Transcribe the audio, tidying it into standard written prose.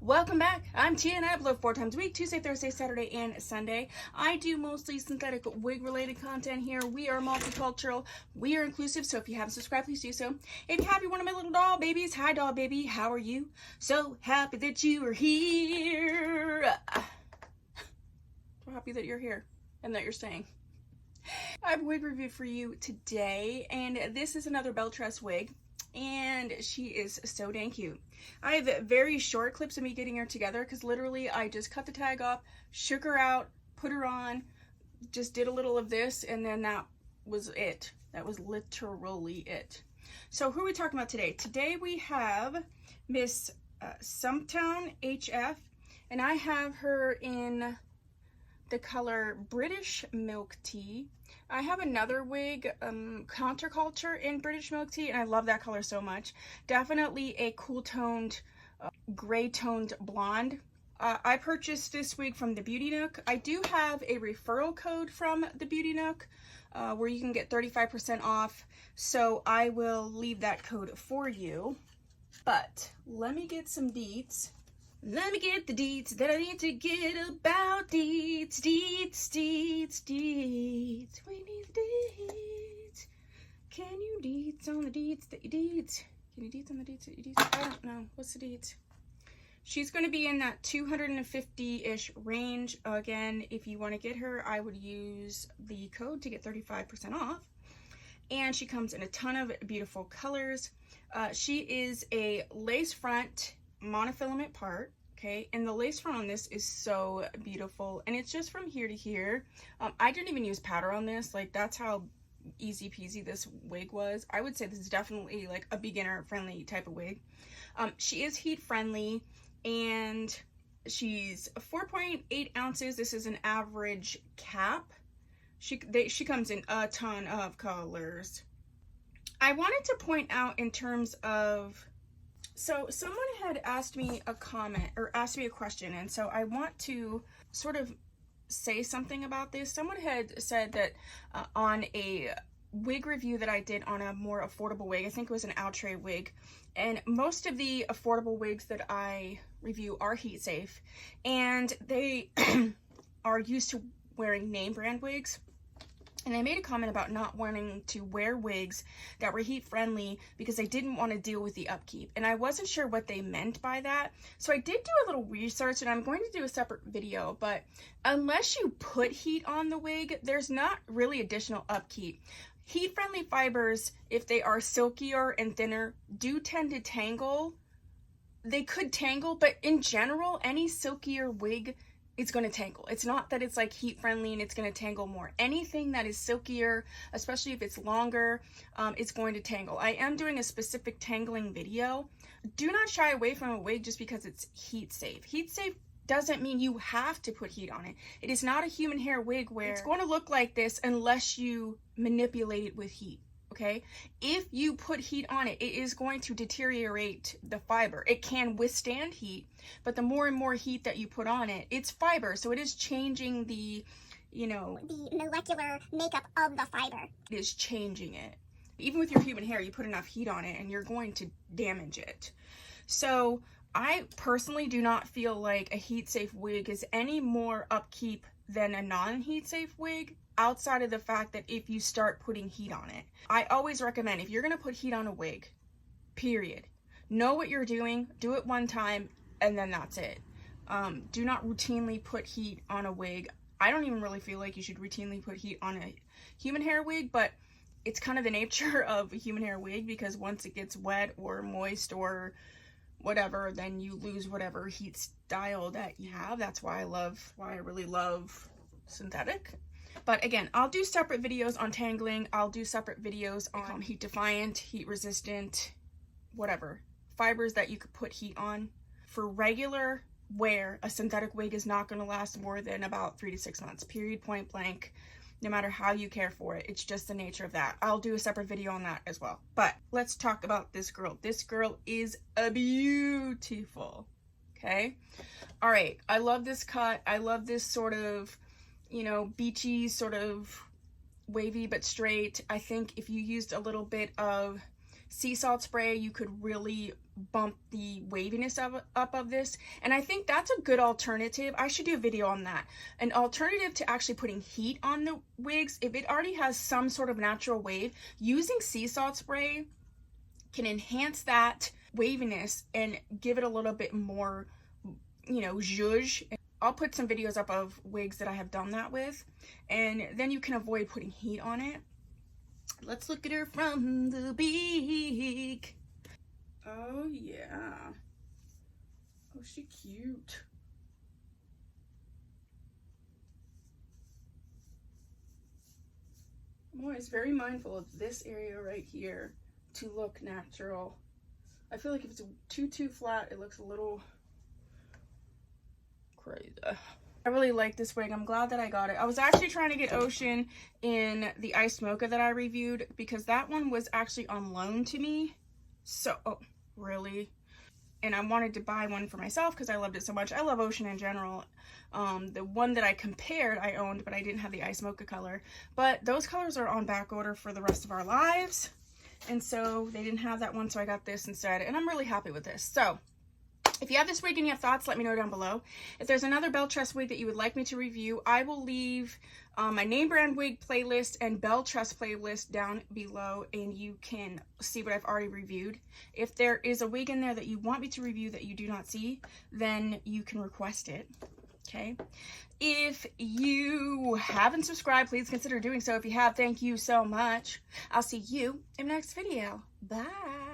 Welcome back. I'm Tia and I upload 4 times a week, Tuesday, Thursday, Saturday, and Sunday. I do mostly synthetic wig related content here. We are multicultural, we are inclusive, so if you haven't subscribed, please do so. If you have, you're one of my little doll babies. Hi doll baby, how are you? So happy that you are here. So happy that you're here and that you're staying. I have a wig review for you today, and this is another Belle Tress wig, and she is so dang cute. I have very short clips of me getting her together because literally I just cut the tag off, shook her out, put her on, just did a little of this, and then that was it. That was literally it. So who are we talking about today? Today we have Miss Stumptown HF, and I have her in the color British Milktea. I have another wig, Counterculture in British Milktea, and I love that color so much. Definitely a cool toned, gray toned blonde. I purchased this wig from the Beauty Nook. I do have a referral code from the Beauty Nook where you can get 35% off, so I will leave that code for you. But let me get some deets. Let me get the deets that I need to get about Deets, Deets, Deets, Deets. We need the deets. Can you deets on the deets that you deets? Can you deets on the deets that you deets? I don't know. What's the deets? She's going to be in that 250-ish range. Again, if you want to get her, I would use the code to get 35% off. And she comes in a ton of beautiful colors. She is a lace front monofilament part, okay, and the lace front on this is so beautiful, and it's just from here to here. I didn't even use powder on this. Like, that's how easy peasy this wig was. I would say this is definitely like a beginner friendly type of wig. She is heat friendly, and she's 4.8 ounces. This is an average cap. She comes in a ton of colors. I wanted to point out in terms of, so someone had asked me a comment or asked me a question, and so I want to sort of say something about this. Someone had said that on a wig review that I did on a more affordable wig, I think it was an outre wig, and most of the affordable wigs that I review are heat safe, and they are used to wearing name brand wigs. And they made a comment about not wanting to wear wigs that were heat friendly because they didn't want to deal with the upkeep. And I wasn't sure what they meant by that. So I did do a little research, and I'm going to do a separate video. But unless you put heat on the wig, there's not really additional upkeep. Heat friendly fibers, if they are silkier and thinner, do tend to tangle. They could tangle, but in general, any silkier wig, it's going to tangle. It's not that it's like heat friendly and it's going to tangle more. Anything that is silkier, especially if it's longer, it's going to tangle. I am doing a specific tangling video. Do not shy away from a wig just because it's heat safe. Heat safe doesn't mean you have to put heat on it. It is not a human hair wig where it's going to look like this unless you manipulate it with heat. Okay, if you put heat on it, it is going to deteriorate the fiber. It can withstand heat, but the more and more heat that you put on it, it's fiber, so it is changing the, you know, the molecular makeup of the fiber. It is changing it. Even with your human hair, you put enough heat on it and you're going to damage it. So I personally do not feel like a heat safe wig is any more upkeep than a non-heat safe wig, outside of the fact that if you start putting heat on it. I always recommend, if you're going to put heat on a wig, period, know what you're doing, do it one time, and then that's it. Do not routinely put heat on a wig. I don't even really feel like you should routinely put heat on a human hair wig, but it's kind of the nature of a human hair wig, because once it gets wet or moist or whatever, then you lose whatever heat style that you have. That's why I really love synthetic. But again, I'll do separate videos on tangling. I'll do separate videos on heat defiant, heat resistant, whatever fibers that you could put heat on. For regular wear, a synthetic wig is not going to last more than about 3 to 6 months, period, point blank, no matter how you care for it. It's just the nature of that. I'll do a separate video on that as well. But let's talk about this girl. This girl is a beautiful. Okay. All right. I love this cut. I love this sort of, you know, beachy, sort of wavy but straight. I think if you used a little bit of sea salt spray, you could really bump the waviness up of this. And I think that's a good alternative. I should do a video on that. An alternative to actually putting heat on the wigs. If it already has some sort of natural wave, using sea salt spray can enhance that waviness and give it a little bit more, you know, zhuzh. I'll put some videos up of wigs that I have done that with, and then you can avoid putting heat on it. Let's look at her from the beak. Oh yeah. Oh, she cute. I'm always very mindful of this area right here to look natural. I feel like if it's too flat, it looks a little crazy. I really like this wig. I'm glad that I got it. I was actually trying to get Ocean in the Iced Mocha that I reviewed because that one was actually on loan to me. So, oh, really? And I wanted to buy one for myself because I loved it so much. I love Ocean in general. The one that I compared, I owned, but I didn't have the Iced Mocha color. But those colors are on back order for the rest of our lives. And so they didn't have that one, so I got this instead. And I'm really happy with this. So if you have this wig and you have thoughts, let me know down below. If there's another Belle Tress wig that you would like me to review, I will leave my name brand wig playlist and Belle Tress playlist down below, and you can see what I've already reviewed. If there is a wig in there that you want me to review that you do not see, then you can request it. Okay. If you haven't subscribed, please consider doing so. If you have, thank you so much. I'll see you in the next video. Bye.